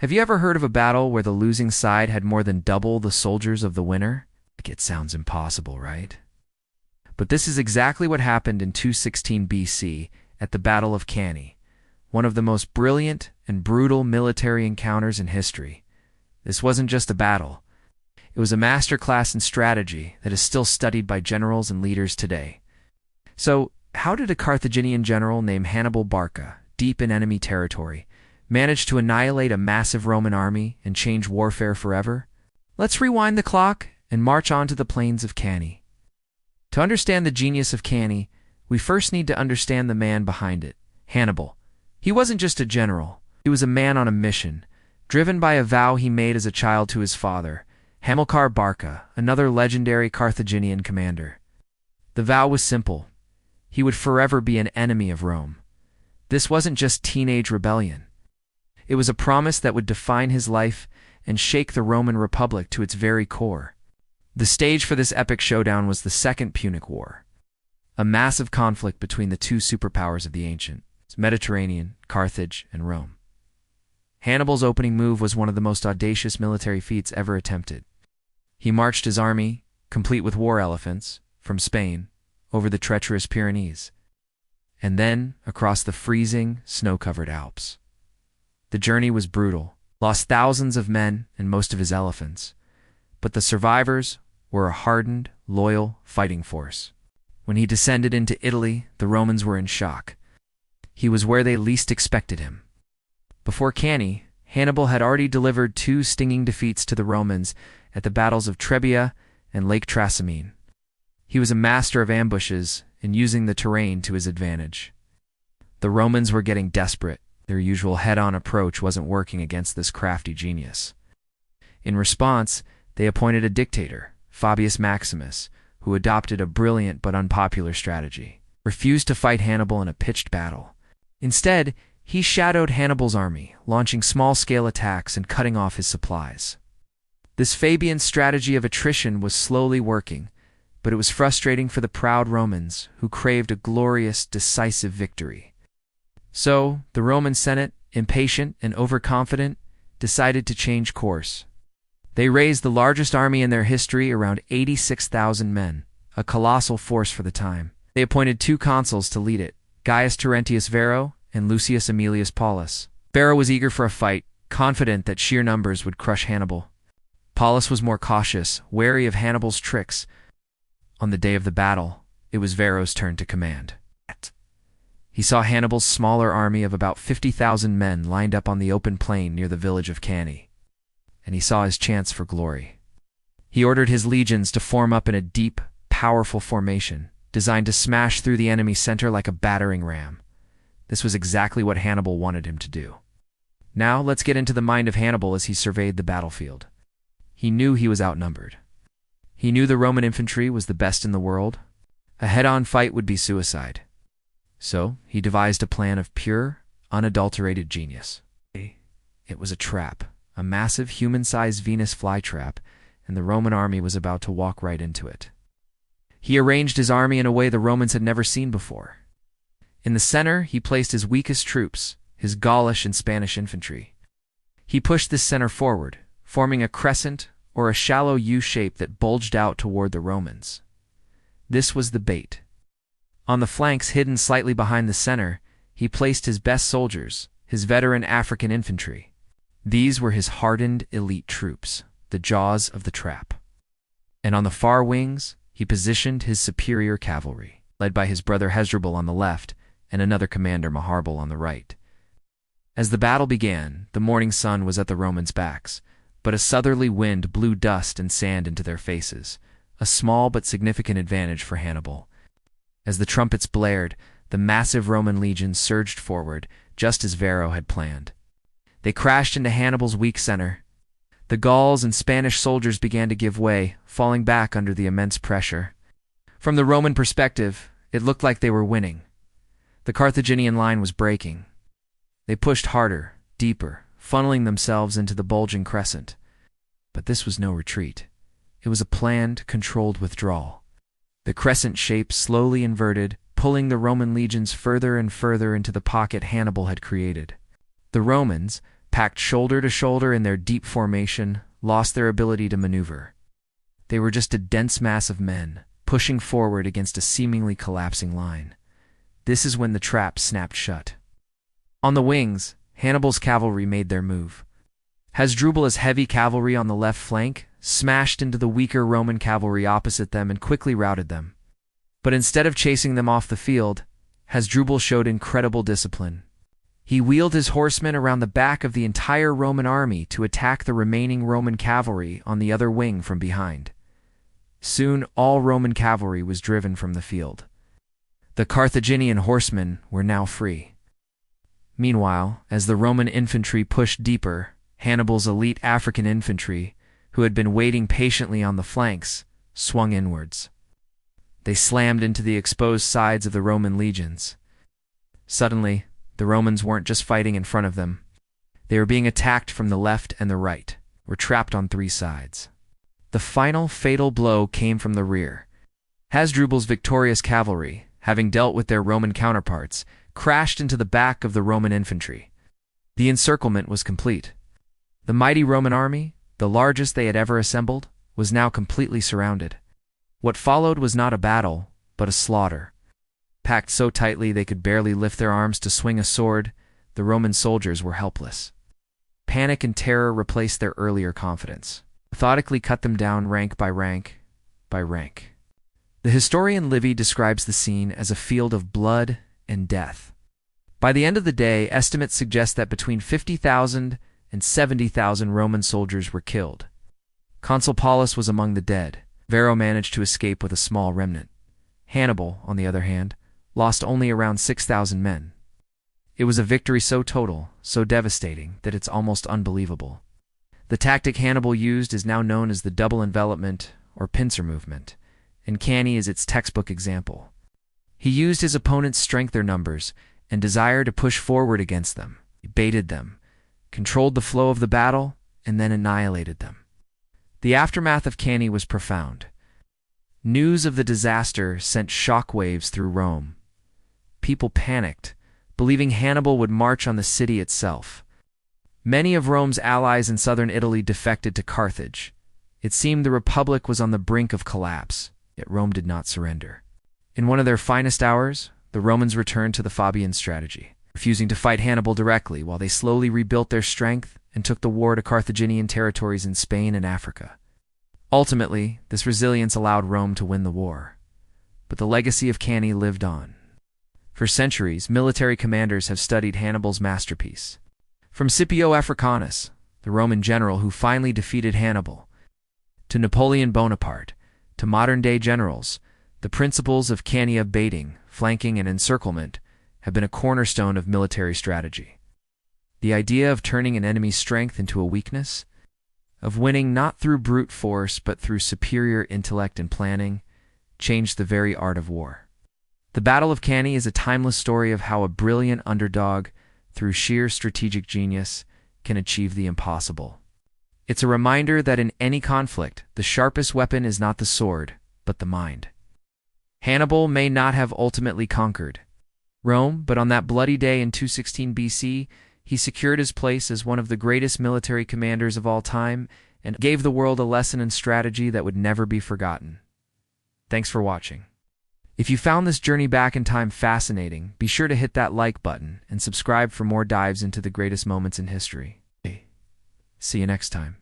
Have you ever heard of a battle where the losing side had more than double the soldiers of the winner? It sounds impossible, right? But this is exactly what happened in 216 BC at the Battle of Cannae, one of the most brilliant and brutal military encounters in history. This wasn't just a battle. It was a masterclass in strategy that is still studied by generals and leaders today. So, how did a Carthaginian general named Hannibal Barca, deep in enemy territory, manage to annihilate a massive Roman army and change warfare forever? Let's rewind the clock and march on to the plains of Cannae. To understand the genius of Cannae, we first need to understand the man behind it, Hannibal. He wasn't just a general. He was a man on a mission, driven by a vow he made as a child to his father, Hamilcar Barca, another legendary Carthaginian commander. The vow was simple. He would forever be an enemy of Rome. This wasn't just teenage rebellion. It was a promise that would define his life and shake the Roman Republic to its very core. The stage for this epic showdown was the Second Punic War, a massive conflict between the two superpowers of the ancient Mediterranean, Carthage, and Rome. Hannibal's opening move was one of the most audacious military feats ever attempted. He marched his army, complete with war elephants, from Spain, over the treacherous Pyrenees, and then across the freezing, snow-covered Alps. The journey was brutal, lost thousands of men and most of his elephants, but the survivors were a hardened, loyal fighting force. When he descended into Italy, the Romans were in shock. He was where they least expected him. Before Cannae, Hannibal had already delivered two stinging defeats to the Romans at the battles of Trebia and Lake Trasimene. He was a master of ambushes and using the terrain to his advantage. The Romans were getting desperate. Their usual head-on approach wasn't working against this crafty genius. In response, they appointed a dictator, Fabius Maximus, who adopted a brilliant but unpopular strategy. Refused to fight Hannibal in a pitched battle. Instead, he shadowed Hannibal's army, launching small-scale attacks and cutting off his supplies. This Fabian strategy of attrition was slowly working, but it was frustrating for the proud Romans, who craved a glorious, decisive victory. So, the Roman Senate, impatient and overconfident, decided to change course. They raised the largest army in their history, around 86,000 men, a colossal force for the time. They appointed two consuls to lead it, Gaius Terentius Varro and Lucius Aemilius Paulus. Varro was eager for a fight, confident that sheer numbers would crush Hannibal. Paulus was more cautious, wary of Hannibal's tricks. On the day of the battle, it was Varro's turn to command. He saw Hannibal's smaller army of about 50,000 men lined up on the open plain near the village of Cannae, and he saw his chance for glory. He ordered his legions to form up in a deep, powerful formation, designed to smash through the enemy's center like a battering ram. This was exactly what Hannibal wanted him to do. Now let's get into the mind of Hannibal as he surveyed the battlefield. He knew he was outnumbered. He knew the Roman infantry was the best in the world. A head-on fight would be suicide. So he devised a plan of pure, unadulterated genius. It was a trap, a massive human-sized Venus flytrap, and the Roman army was about to walk right into it. He arranged his army in a way the Romans had never seen before. In the center, he placed his weakest troops, his Gaulish and Spanish infantry. He pushed this center forward, forming a crescent or a shallow U shape that bulged out toward the Romans. This was the bait. On the flanks, hidden slightly behind the center, he placed his best soldiers, his veteran African infantry. These were his hardened elite troops, the jaws of the trap. And on the far wings, he positioned his superior cavalry, led by his brother Hasdrubal on the left and another commander Maharbal on the right. As the battle began, the morning sun was at the Romans' backs, but a southerly wind blew dust and sand into their faces, a small but significant advantage for Hannibal. As the trumpets blared, the massive Roman legions surged forward, just as Varro had planned. They crashed into Hannibal's weak center. The Gauls and Spanish soldiers began to give way, falling back under the immense pressure. From the Roman perspective, it looked like they were winning. The Carthaginian line was breaking. They pushed harder, deeper, funneling themselves into the bulging crescent. But this was no retreat. It was a planned, controlled withdrawal. The crescent shape slowly inverted, pulling the Roman legions further and further into the pocket Hannibal had created. The Romans, packed shoulder to shoulder in their deep formation, lost their ability to maneuver. They were just a dense mass of men, pushing forward against a seemingly collapsing line. This is when the trap snapped shut. On the wings, Hannibal's cavalry made their move. Hasdrubal's heavy cavalry on the left flank smashed into the weaker Roman cavalry opposite them and quickly routed them. But instead of chasing them off the field, Hasdrubal showed incredible discipline. He wheeled his horsemen around the back of the entire Roman army to attack the remaining Roman cavalry on the other wing from behind. Soon all Roman cavalry was driven from the field. The Carthaginian horsemen were now free. Meanwhile, as the Roman infantry pushed deeper, Hannibal's elite African infantry, who had been waiting patiently on the flanks, swung inwards. They slammed into the exposed sides of the Roman legions. Suddenly, the Romans weren't just fighting in front of them. They were being attacked from the left and the right, were trapped on three sides. The final fatal blow came from the rear. Hasdrubal's victorious cavalry, having dealt with their Roman counterparts, crashed into the back of the Roman infantry. The encirclement was complete. The mighty Roman army, the largest they had ever assembled, was now completely surrounded. What followed was not a battle, but a slaughter. Packed so tightly they could barely lift their arms to swing a sword, the Roman soldiers were helpless. Panic and terror replaced their earlier confidence, methodically cut them down rank by rank by rank. The historian Livy describes the scene as a field of blood and death. By the end of the day, estimates suggest that between 50,000 and 70,000 Roman soldiers were killed. Consul Paulus was among the dead. Varro managed to escape with a small remnant. Hannibal, on the other hand, lost only around 6,000 men. It was a victory so total, so devastating, that it's almost unbelievable. The tactic Hannibal used is now known as the double envelopment or pincer movement, and Cannae is its textbook example. He used his opponent's strength or numbers and desire to push forward against them. He baited them, controlled the flow of the battle, and then annihilated them. The aftermath of Cannae was profound. News of the disaster sent shockwaves through Rome. People panicked, believing Hannibal would march on the city itself. Many of Rome's allies in southern Italy defected to Carthage. It seemed the Republic was on the brink of collapse, yet Rome did not surrender. In one of their finest hours, the Romans returned to the Fabian strategy, refusing to fight Hannibal directly while they slowly rebuilt their strength and took the war to Carthaginian territories in Spain and Africa. Ultimately, this resilience allowed Rome to win the war. But the legacy of Cannae lived on. For centuries, military commanders have studied Hannibal's masterpiece. From Scipio Africanus, the Roman general who finally defeated Hannibal, to Napoleon Bonaparte, to modern-day generals, the principles of Cannae baiting, flanking, and encirclement have been a cornerstone of military strategy. The idea of turning an enemy's strength into a weakness, of winning not through brute force but through superior intellect and planning, changed the very art of war. The Battle of Cannae is a timeless story of how a brilliant underdog, through sheer strategic genius, can achieve the impossible. It's a reminder that in any conflict, the sharpest weapon is not the sword, but the mind. Hannibal may not have ultimately conquered Rome, but on that bloody day in 216 BC, he secured his place as one of the greatest military commanders of all time and gave the world a lesson in strategy that would never be forgotten. Thanks for watching. If you found this journey back in time fascinating, be sure to hit that like button and subscribe for more dives into the greatest moments in history. See you next time.